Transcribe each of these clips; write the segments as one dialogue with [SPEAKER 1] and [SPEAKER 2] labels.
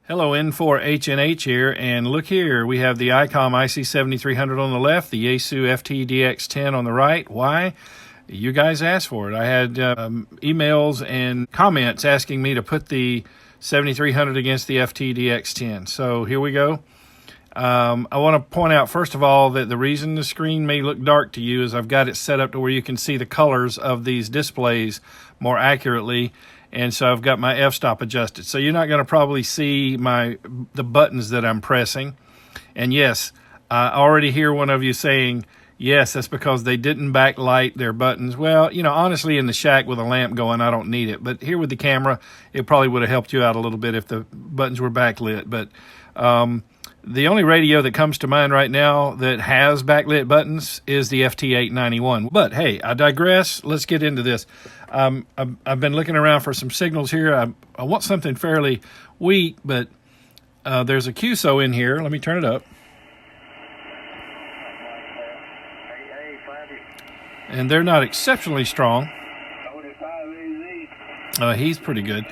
[SPEAKER 1] Hello, N4HNH here, and look here, we have the ICOM IC-7300 on the left, the Yaesu FTdx10 on the right. Why? You guys asked for it. I had emails and comments asking me to put the 7300 against the FTdx10. So here we go. I want to point out, first of all, that the reason the screen may look dark to you is I've got it set up to where you can see the colors of these displays more accurately. And so I've got my f-stop adjusted. So you're not going to probably see the buttons that I'm pressing. And yes, I already hear one of you saying, yes, that's because they didn't backlight their buttons. Well, you know, honestly, in the shack with a lamp going, I don't need it. But here with the camera, it probably would have helped you out a little bit if the buttons were backlit. But the only radio that comes to mind right now that has backlit buttons is the FT891. But hey, I digress. Let's get into this. I've been looking around for some signals here. I want something fairly weak, but there's a QSO in here. Let me turn it up. And they're not exceptionally strong. He's pretty good.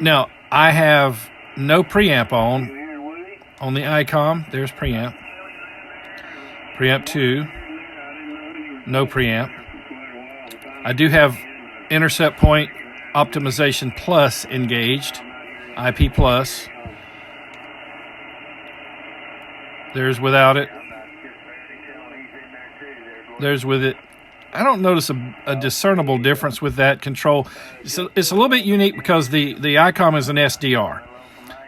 [SPEAKER 1] Now, I have no preamp on the ICOM. There's preamp. Preamp 2. No preamp. I do have intercept point optimization plus engaged. IP plus. There's without it. There's with it. I don't notice a discernible difference with that control. So it's a little bit unique because the ICOM is an SDR.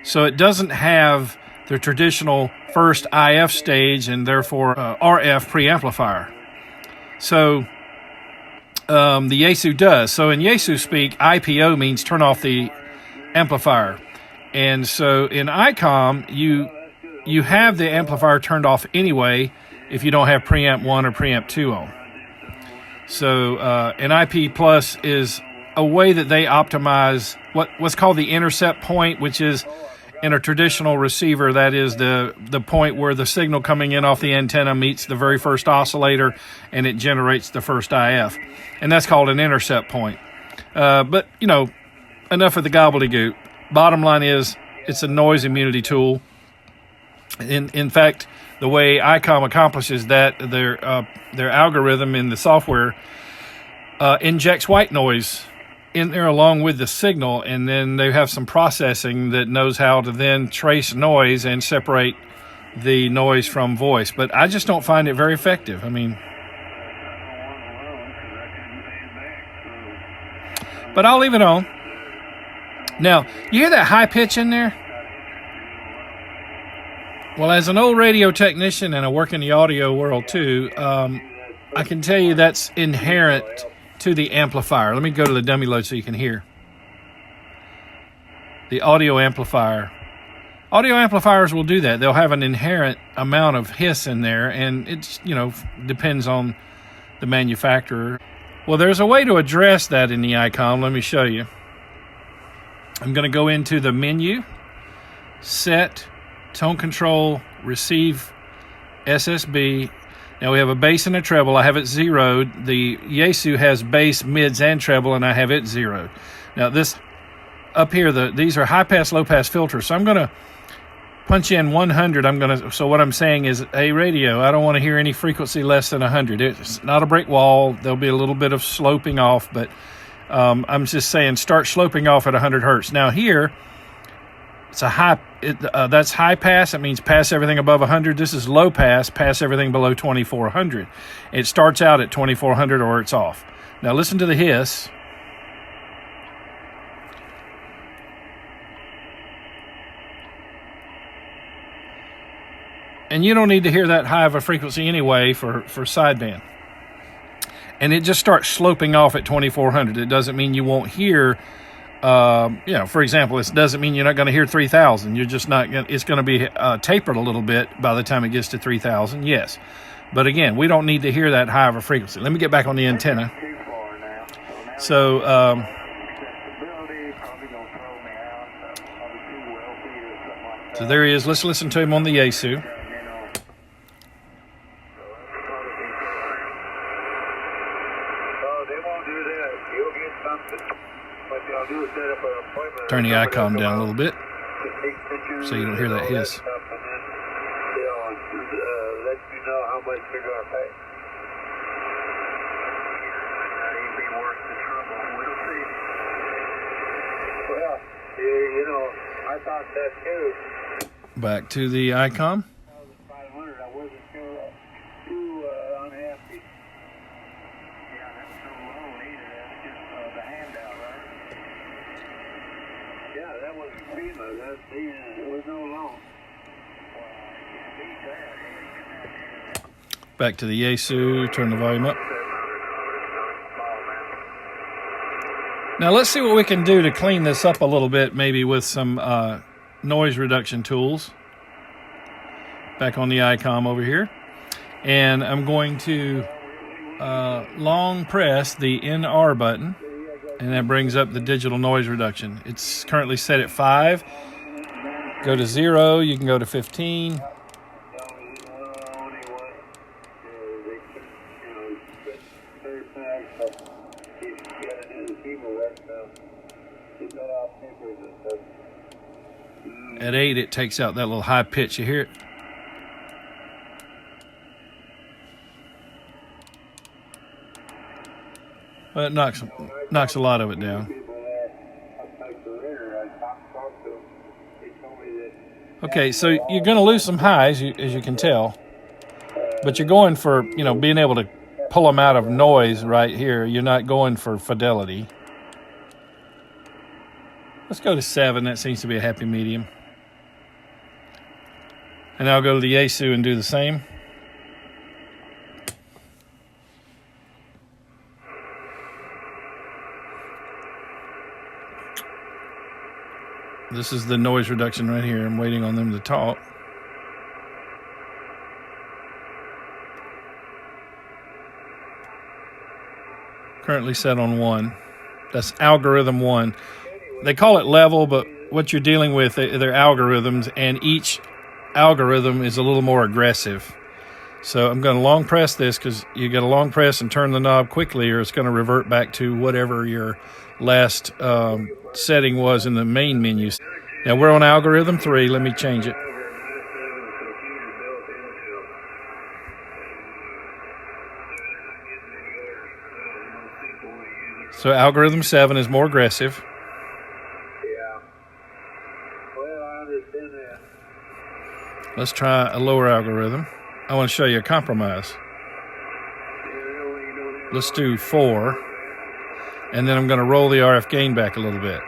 [SPEAKER 1] So it doesn't have the traditional first IF stage and therefore RF preamplifier. So the Yaesu does. So in Yaesu speak, IPO means turn off the amplifier. And so in ICOM, you have the amplifier turned off anyway if you don't have preamp 1 or preamp 2 on. So an IP plus is a way that they optimize what's called the intercept point, which is in a traditional receiver, that is the point where the signal coming in off the antenna meets the very first oscillator and it generates the first IF. And that's called an intercept point. But, you know, enough of the gobbledygook. Bottom line is it's a noise immunity tool. In fact, the way ICOM accomplishes that, their algorithm in the software injects white noise in there along with the signal, and then they have some processing that knows how to then trace noise and separate the noise from voice. But I just don't find it very effective. I mean, but I'll leave it on. Now, you hear that high pitch in there? Well, as an old radio technician, and I work in the audio world too, I can tell you that's inherent to the amplifier. Let me go to the dummy load so you can hear. The audio amplifier. Audio amplifiers will do that. They'll have an inherent amount of hiss in there, and it's, you know, depends on the manufacturer. Well, there's a way to address that in the ICOM. Let me show you. I'm going to go into the menu, set, tone control, receive, SSB. Now we have a bass and a treble. I have it zeroed. The Yaesu has bass, mids, and treble, and I have it zeroed. Now this up here, these are high pass, low pass filters. So I'm going to punch in 100. So what I'm saying is, hey radio, I don't want to hear any frequency less than 100. It's not a brick wall. There'll be a little bit of sloping off, but I'm just saying start sloping off at 100 hertz. Now here, it's a high. That's high pass. That means pass everything above 100. This is low pass. Pass everything below 2400. It starts out at 2400 or it's off. Now listen to the hiss. And you don't need to hear that high of a frequency anyway for sideband. And it just starts sloping off at 2400. It doesn't mean you won't hear. You know, for example, it doesn't mean you're not going to hear 3,000. You're just not going. It's going to be tapered a little bit by the time it gets to 3,000. Yes, but again, we don't need to hear that high of a frequency. Let me get back on the antenna. So, so there he is. Let's listen to him on the Yaesu.
[SPEAKER 2] What they'll do is set up an appointment.
[SPEAKER 1] Turn the ICOM down a little bit. so you don't hear that hiss.
[SPEAKER 2] Let you know how much you're going to pay. It'd be worth the trouble. We'll see. Well, you know, I thought that too.
[SPEAKER 1] Back to the ICOM.
[SPEAKER 2] 1,500. I wasn't too unhappy. Yeah, that's so low either. That's just the handout, right? Yeah, that was FEMA. There was no loan.
[SPEAKER 1] Back to the Yaesu. Turn the volume up. Now let's see what we can do to clean this up a little bit, maybe with some noise reduction tools. Back on the ICOM over here. And I'm going to long press the NR button, and that brings up the digital noise reduction. It's currently set at 5. Go to 0, you can go to 15. At 8, it takes out that little high pitch. You hear it? Well, it knocks a lot of it down. Okay, so you're going to lose some highs, as you can tell. But you're going for, being able to pull them out of noise right here. You're not going for fidelity. Let's go to 7. That seems to be a happy medium. And I'll go to the Yaesu and do the same. This is the noise reduction right here. I'm waiting on them to talk. Currently set on 1. That's algorithm 1. They call it level, but what you're dealing with, they're algorithms, and each algorithm is a little more aggressive. So I'm going to long press this, because you got to long press and turn the knob quickly, or it's going to revert back to whatever your last setting was in the main menu. Now we're on algorithm 3. Let me change it. So algorithm 7 is more aggressive.
[SPEAKER 2] Yeah. Well, I understand that.
[SPEAKER 1] Let's try a lower algorithm. I want to show you a compromise. Let's do 4. And then I'm going to roll the RF gain back a little bit.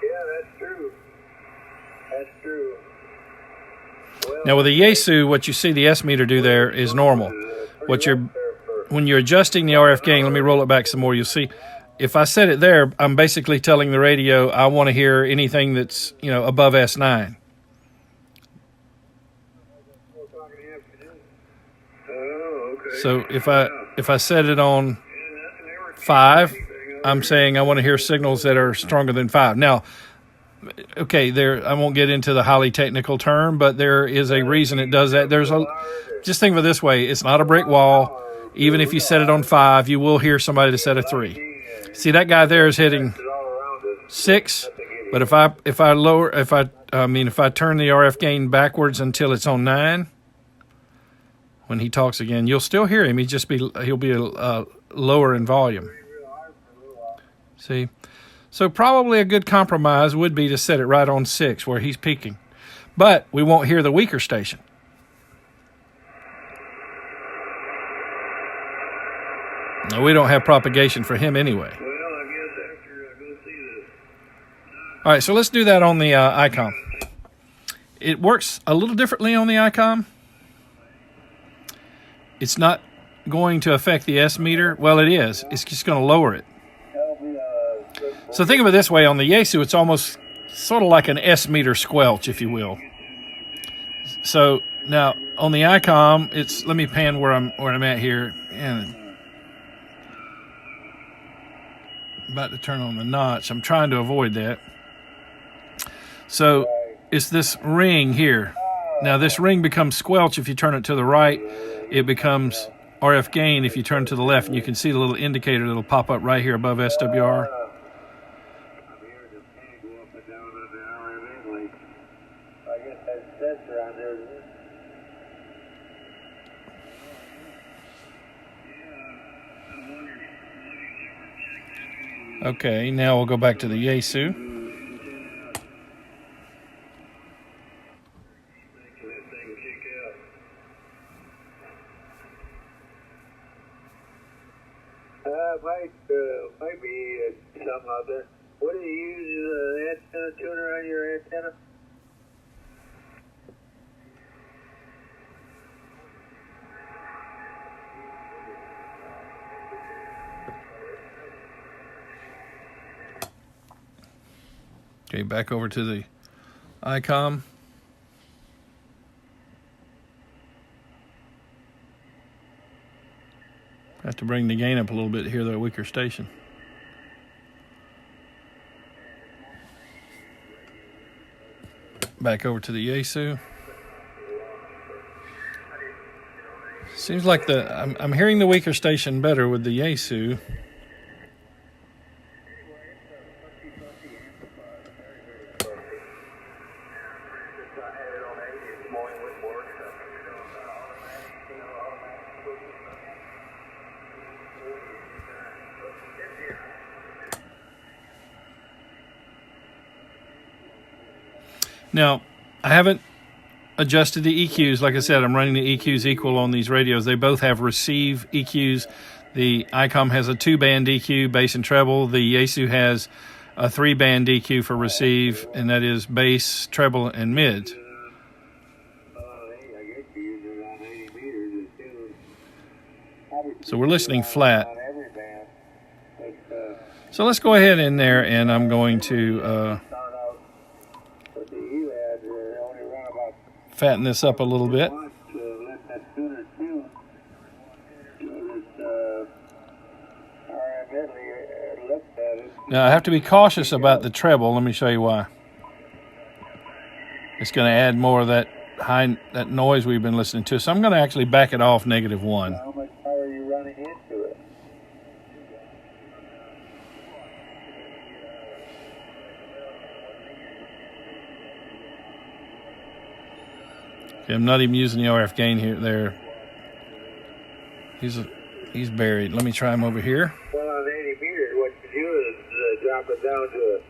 [SPEAKER 2] Yeah, that's true. That's true. Well,
[SPEAKER 1] Now with the Yaesu, what you see the S meter do there is normal. When you're adjusting the RF gain, let me roll it back some more. You'll see, if I set it there, I'm basically telling the radio I want to hear anything that's above S9. So if I set it on 5, I'm saying I want to hear signals that are stronger than 5. Now, okay, I won't get into the highly technical term, but there is a reason it does that. Just think of it this way: it's not a brick wall. Even if you set it on 5, you will hear somebody to set a 3. See, that guy there is hitting 6, but if I turn the RF gain backwards until it's on 9, when he talks again, you'll still hear him. He'll be lower in volume. See, so probably a good compromise would be to set it right on 6 where he's peaking, but we won't hear the weaker station. No, we don't have propagation for him anyway.
[SPEAKER 2] Well, I guess after I go see this.
[SPEAKER 1] All right, so let's do that on the ICOM. It works a little differently on the ICOM. It's not going to affect the S meter. Well, it is. It's just going to lower it. So think of it this way. On the Yaesu, it's almost sort of like an S meter squelch, if you will. So now on the ICOM, let me pan where I'm at here. And about to turn on the notch. I'm trying to avoid that. So it's this ring here. Now this ring becomes squelch if you turn it to the right. It becomes RF gain if you turn to the left, and you can see the little indicator that'll pop up right here above SWR.
[SPEAKER 2] it down on the RMA link. I guess that sensor on there, isn't it?
[SPEAKER 1] Okay, now we'll go back to the Yaesu.
[SPEAKER 2] Might be something out there. What do you use antenna tuner on your antenna?
[SPEAKER 1] Okay, back over to the ICOM. Have to bring the gain up a little bit here, that weaker station. Back over to the Yaesu. Seems like I'm hearing the weaker station better with the Yaesu. Now, I haven't adjusted the EQs. Like I said, I'm running the EQs equal on these radios. They both have receive EQs. The ICOM has a 2-band EQ, bass and treble. The Yaesu has a 3-band EQ for receive, and that is bass, treble, and mids. So we're listening flat. So let's go ahead in there, and I'm going to fatten this up a little bit. Now I have to be cautious about the treble. Let me show you why. It's going to add more of that noise we've been listening to. So I'm going to actually back it off -1.
[SPEAKER 2] How much power are you running into it?
[SPEAKER 1] Okay, I'm not even using the RF gain here. There, he's buried. Let me try him over here.
[SPEAKER 2] Well, on 80 meters, what you do is drop it down to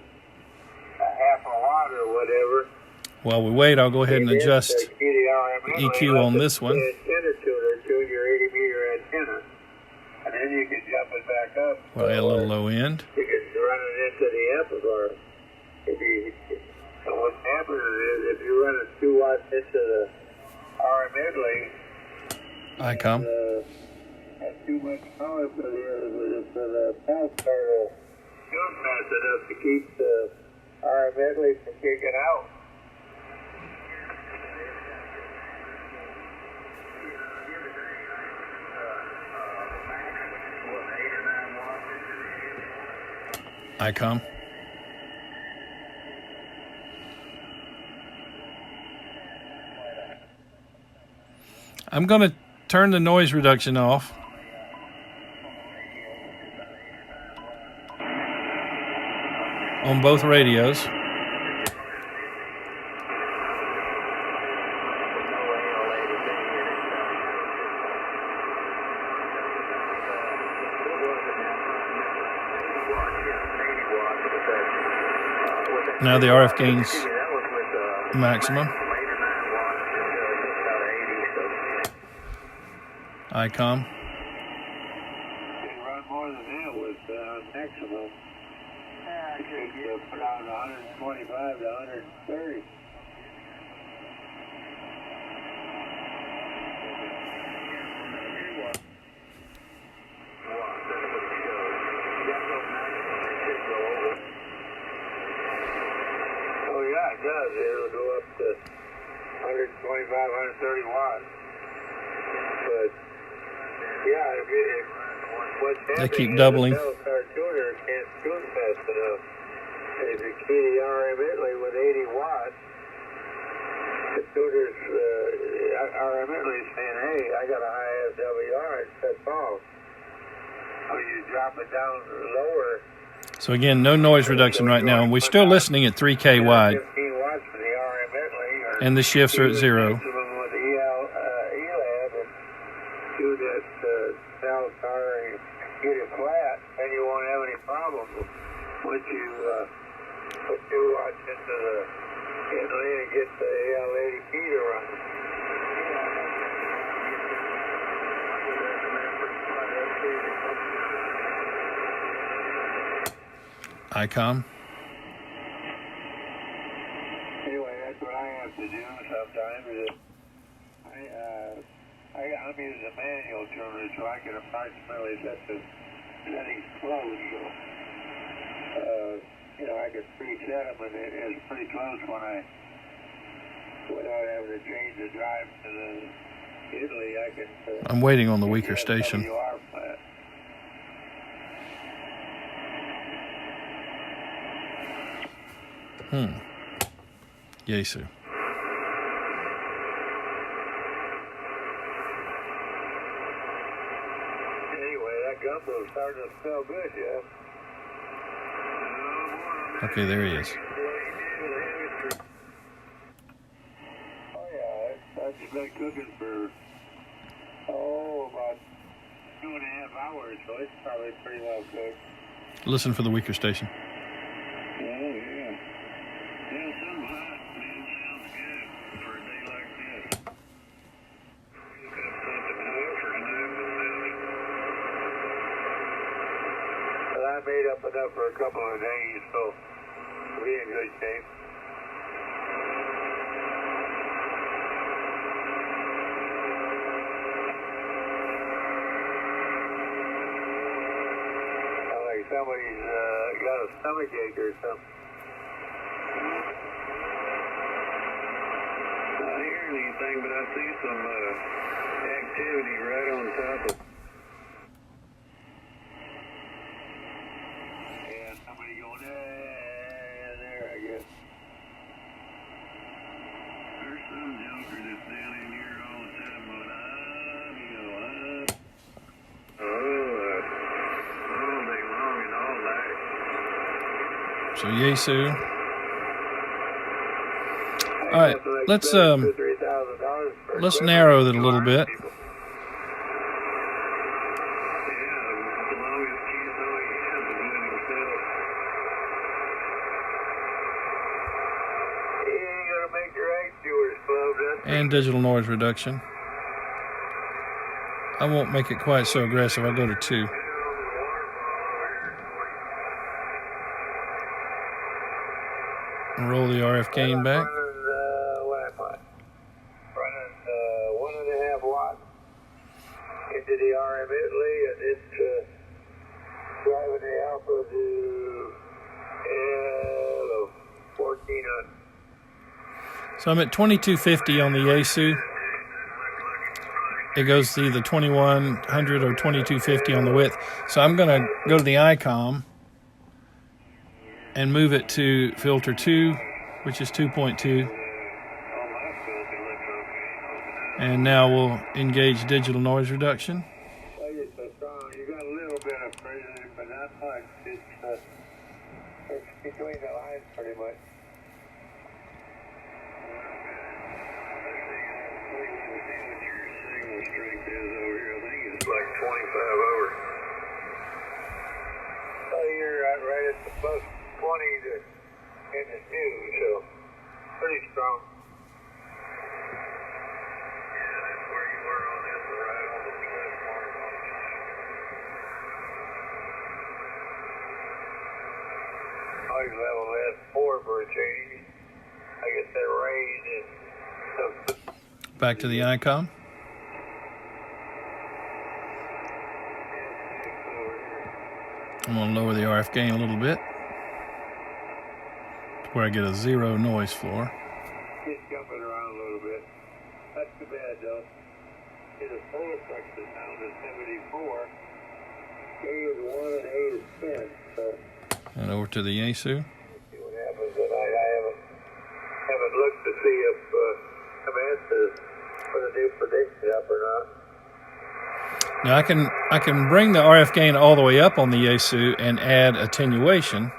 [SPEAKER 2] a half a watt or whatever.
[SPEAKER 1] While we wait, I'll go ahead and adjust the EQ on this one.
[SPEAKER 2] Antenna tuner to your 80 meter antenna, and then you can jump it back up.
[SPEAKER 1] Well, a little low end.
[SPEAKER 2] You can run it into the amplifier. What happens is if you run a 2 watts into the RMA link,
[SPEAKER 1] ICOM.
[SPEAKER 2] That's too much power for the power car to jump fast enough to keep the RMA link from kicking out.
[SPEAKER 1] ICOM. I'm going to turn the noise reduction off. On both radios. Now the RF gain's maximum. ICOM.
[SPEAKER 2] You can run more than that with maximum. You can put out 125 to 130. Oh yeah, it does. It'll go up to 125, 130 watts. But yeah, what's happening
[SPEAKER 1] They keep doubling.
[SPEAKER 2] is the bell car tuner can't tune fast enough. If you key the RM Italy with 80 watts, the tuner's RM Italy is saying, "Hey, I got a high SWR, it sets off." So you drop it down lower.
[SPEAKER 1] So again, no noise reduction right now. And we're still listening at 3K wide.
[SPEAKER 2] 15 watts for the RM Italy.
[SPEAKER 1] And the shifts are at 0.
[SPEAKER 2] With the ELAB and do that cell car and get it flat, and you won't have any problems once you put 2 watts into the inlay and get the AL80P to run.
[SPEAKER 1] ICOM.
[SPEAKER 2] Anyway, that's what I have to do sometimes. Is I'm using a manual tuner, so I can approximately set the settings close. So, I can preset them, and it's pretty close without having to change the drive to the Italy. I can.
[SPEAKER 1] I'm waiting on the weaker station.
[SPEAKER 2] WR flat.
[SPEAKER 1] Yaesu.
[SPEAKER 2] Anyway, that gumbo's starting to smell good, yeah.
[SPEAKER 1] Okay, there he is.
[SPEAKER 2] Oh, yeah, that's been cooking for, about 2.5 hours, so it's probably pretty well cooked.
[SPEAKER 1] Listen for the weaker station.
[SPEAKER 2] Oh, yeah. Yeah, something hot, man, sounds good for a day like this. Well, I made up enough for a couple of days, so we'll be in good shape. Sounds like somebody's got a stomachache or something. Not hearing anything, but I see some activity right on top of. Yeah, somebody going there, I guess. There's some joker that's down in here all the time going, all day long and all night.
[SPEAKER 1] So Yaesu. All right, let's narrow that a little bit. And digital noise reduction. I won't make it quite so aggressive. I'll go to 2. And roll the RF gain back.
[SPEAKER 2] Running 1.5 watts into the RM Italy, and it's driving the alpha to 1400.
[SPEAKER 1] So I'm at 2250 on the Yaesu. It goes to either 2100 or 2250 on the width. So I'm going to go to the ICOM and move it to filter 2, which is 2.2. And now we'll engage digital noise reduction.
[SPEAKER 2] You got a little bit of precision, but not much. It's between the lines pretty much. Like 25 over. So you're right at the plus 20 to in the 2, so pretty strong. Yeah, that's where you were on this, right on the left mark. Noise level S4 for a change. I guess that raised is.
[SPEAKER 1] Back to the ICOM. I'm going to lower the RF gain a little bit to where I get a 0 noise floor.
[SPEAKER 2] It's jumping around a little bit. That's too bad, though. It's a full structure sound at 74. A is 1 and A is 10. So.
[SPEAKER 1] And over to the Yaesu.
[SPEAKER 2] See what happens tonight. I haven't looked to see if I'm asked to put a new prediction up or not.
[SPEAKER 1] Now I can bring the RF gain all the way up on the Yaesu and add attenuation.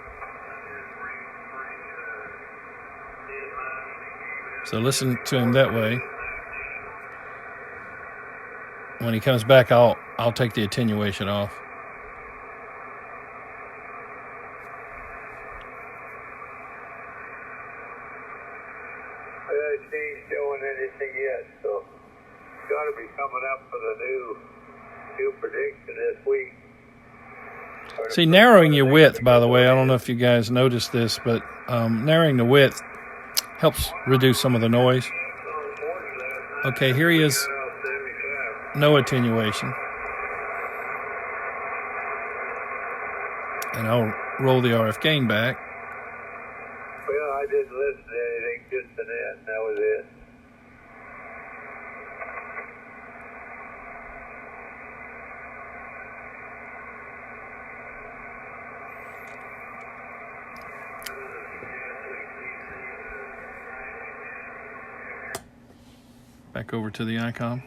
[SPEAKER 1] So listen to him that way. When he comes back, I'll take the attenuation off.
[SPEAKER 2] She ain't showing anything yet, so it's got to be coming up for the new prediction this week.
[SPEAKER 1] See, narrowing your width, by the way, I don't know if you guys noticed this, but narrowing the width helps reduce some of the noise. Okay, here he is. No attenuation. And I'll roll the RF gain back.
[SPEAKER 2] Well, I didn't listen to anything, just an end, and that was it.
[SPEAKER 1] Back over to the ICOM.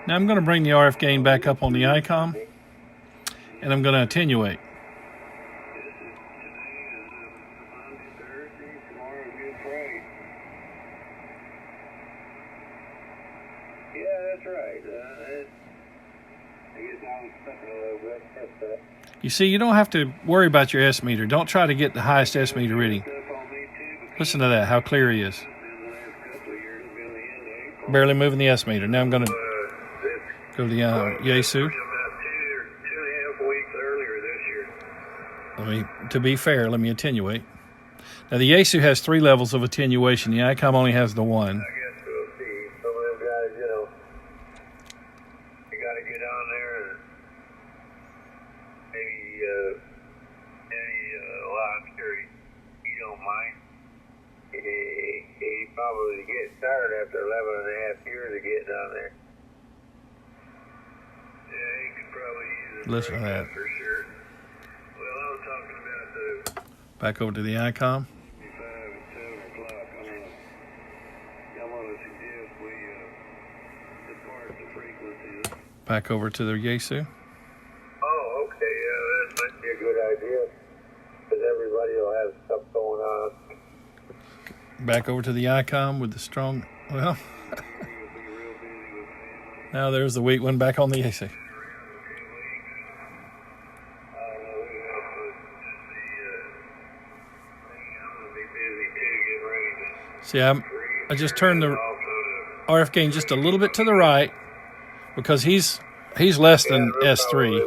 [SPEAKER 1] Now I'm going to bring the RF gain back up on the ICOM, and I'm going to attenuate.
[SPEAKER 2] Yeah, that's right. I guess I was thinking a little bit. That's that.
[SPEAKER 1] You see, you don't have to worry about your S meter. Don't try to get the highest S meter reading. Listen to that, how clear he is. Barely moving the S meter. Now I'm going to go to the Yaesu.
[SPEAKER 2] About 2.5 weeks earlier this year.
[SPEAKER 1] To be fair, let me attenuate. Now the Yaesu has 3 levels of attenuation. The ICOM only has the 1.
[SPEAKER 2] I guess we'll see. Some of them guys, you know, you got to get on there and maybe well, I'm sure he don't mind. He probably gets tired after 11.5 years of getting on there. Yeah, he could probably use it.
[SPEAKER 1] Listen to that.
[SPEAKER 2] For sure. Well, I was talking about the
[SPEAKER 1] Back over to the ICOM.
[SPEAKER 2] 5 and 7 o'clock. I want to suggest we depart the frequency.
[SPEAKER 1] Back over to the Yaesu.
[SPEAKER 2] Oh, okay. Yeah, that might be a good idea. Because everybody will have stuff going on.
[SPEAKER 1] Back over to the ICOM with the strong, well. Now there's the weak one back on the Yaesu. See, I just turned the RF gain just a little bit to the right because he's less than S3.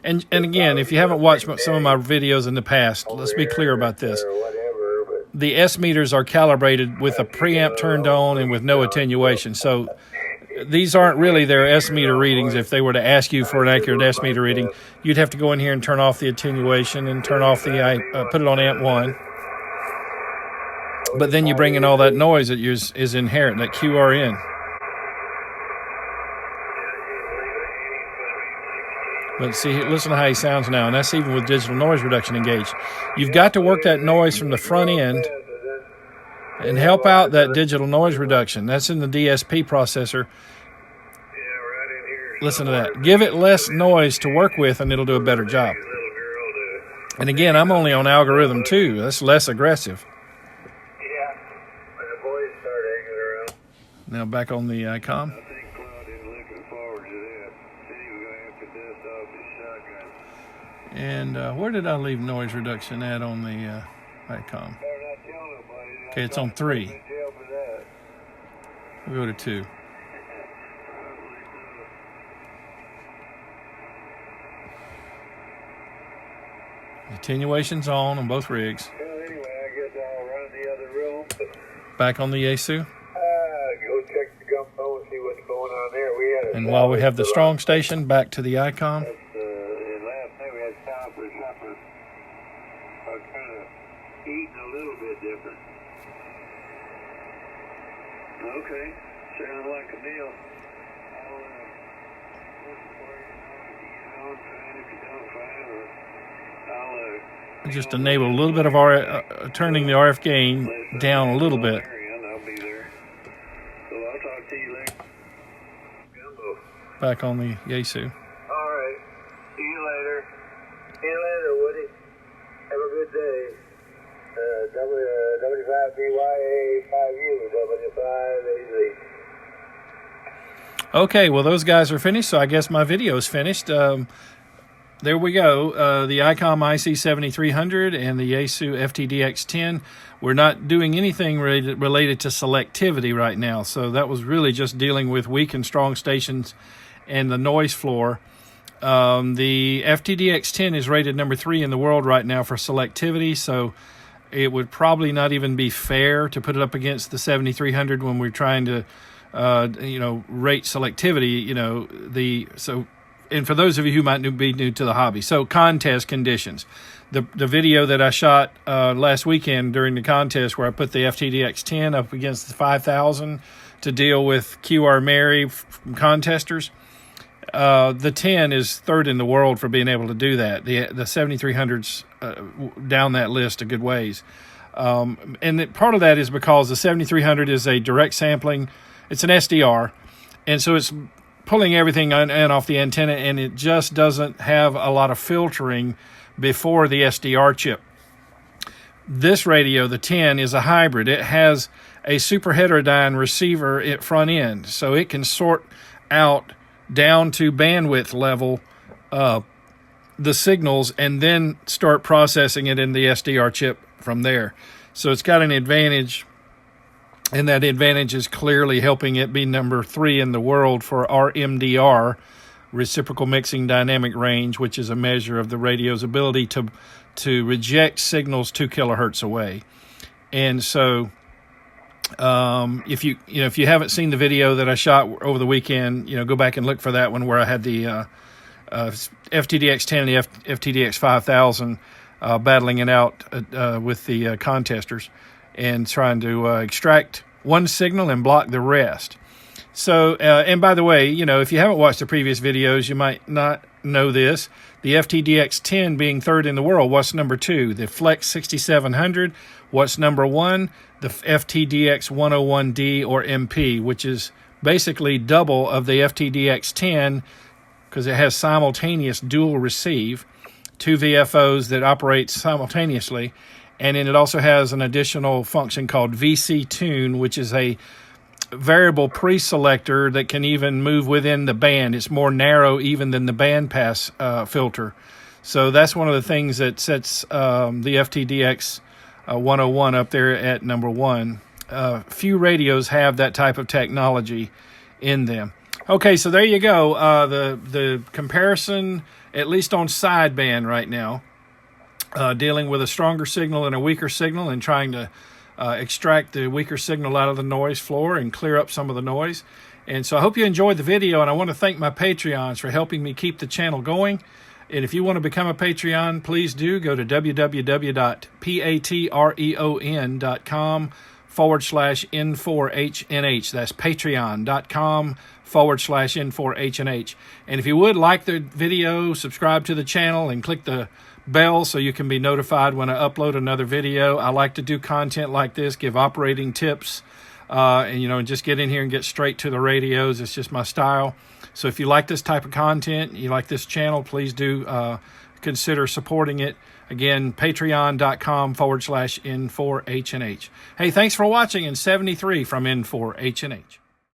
[SPEAKER 1] And again, if you haven't watched some of my videos in the past, let's be clear about this. The S meters are calibrated with a preamp turned on and with no attenuation. So these aren't really their S meter readings. If they were to ask you for an accurate S meter reading, you'd have to go in here and turn off the attenuation and turn off the put it on amp 1. But then you bring in all that noise that is inherent, that QRN. But see, listen to how he sounds now, and that's even with digital noise reduction engaged. You've got to work that noise from the front end and help out that digital noise reduction. That's in the DSP processor. Listen to that. Give it less noise to work with, and it'll do a better job. And again, I'm only on algorithm 2. That's less aggressive.
[SPEAKER 2] Yeah, when the boys start hanging around.
[SPEAKER 1] Now back on the ICOM.
[SPEAKER 2] I think Claude is looking forward to that. Said he was going to have to dust off his shotgun.
[SPEAKER 1] And where did I leave noise reduction at on the ICOM? Okay, it's on 3. We'll go to 2. Attenuation's on both rigs.
[SPEAKER 2] Well, anyway, I guess I'll run in the other room.
[SPEAKER 1] Back on the Yaesu.
[SPEAKER 2] Go check the gumbo and see what's going on there.
[SPEAKER 1] And while we have the strong station, back to the ICOM.
[SPEAKER 2] Last night we had time for supper. I was kind of eating a little bit different. Okay, sounds like a deal. I'll look for you if you get on fine, if you don't fine, or I'll
[SPEAKER 1] just enable a little bit of turning the RF gain down a little bit.
[SPEAKER 2] I'll be there. So I'll talk to you later.
[SPEAKER 1] Back on the Yaesu.
[SPEAKER 2] All right. See you later. See you later, Woody. Have a good day. W5BYA5U, W5AZ.
[SPEAKER 1] Okay, well, those guys are finished, so I guess my video is finished. There we go. The ICOM IC-7300 and the Yaesu FTdx10. We're not doing anything related to selectivity right now, so that was really just dealing with weak and strong stations and the noise floor. The FTdx10 is rated number 3 in the world right now for selectivity, so it would probably not even be fair to put it up against the 7300 when we're trying to rate selectivity. And for those of you who might be new to the hobby, so contest conditions. The video that I shot last weekend during the contest, where I put the FTdx10 up against the 5000 to deal with QR Mary from contesters, the 10 is third in the world for being able to do that. The 7300's down that list a good ways. And part of that is because the 7300 is a direct sampling. It's an SDR, and so it's pulling everything in off the antenna, and it just doesn't have a lot of filtering before the SDR chip. This radio, the 10, is a hybrid. It has a super heterodyne receiver at front end, so it can sort out down to bandwidth level the signals and then start processing it in the SDR chip from there. So it's got an advantage, and that advantage is clearly helping it be number 3 in the world for RMDR, reciprocal mixing dynamic range, which is a measure of the radio's ability to reject signals 2 kilohertz away. And so if you haven't seen the video that I shot over the weekend, go back and look for that one, where I had the FTdx10 and the FTdx5000 battling it out with the contesters and trying to extract one signal and block the rest. So, and by the way, if you haven't watched the previous videos, you might not know this. The FTdx10 being third in the world, what's number 2? The Flex 6700, what's number 1? The FTdx101D or MP, which is basically double of the FTdx10 because it has simultaneous dual receive, 2 VFOs that operate simultaneously. And then it also has an additional function called VC Tune, which is a variable pre-selector that can even move within the band. It's more narrow even than the bandpass filter. So that's one of the things that sets the FTdx 101 up there at number 1. Few radios have that type of technology in them. Okay, so there you go. The comparison, at least on sideband right now, dealing with a stronger signal and a weaker signal, and trying to extract the weaker signal out of the noise floor and clear up some of the noise. And so I hope you enjoyed the video, and I want to thank my Patreons for helping me keep the channel going. And if you want to become a Patreon, please do go to www.patreon.com/N4HNH. That's patreon.com/N4HNH. And if you would like the video, subscribe to the channel and click the bell so you can be notified when I upload another video. I like to do content like this, give operating tips, and just get in here and get straight to the radios. It's just my style. So if you like this type of content, you like this channel, please do consider supporting it. Again, patreon.com/N4HNH. Hey, thanks for watching, and 73 from N4HNH.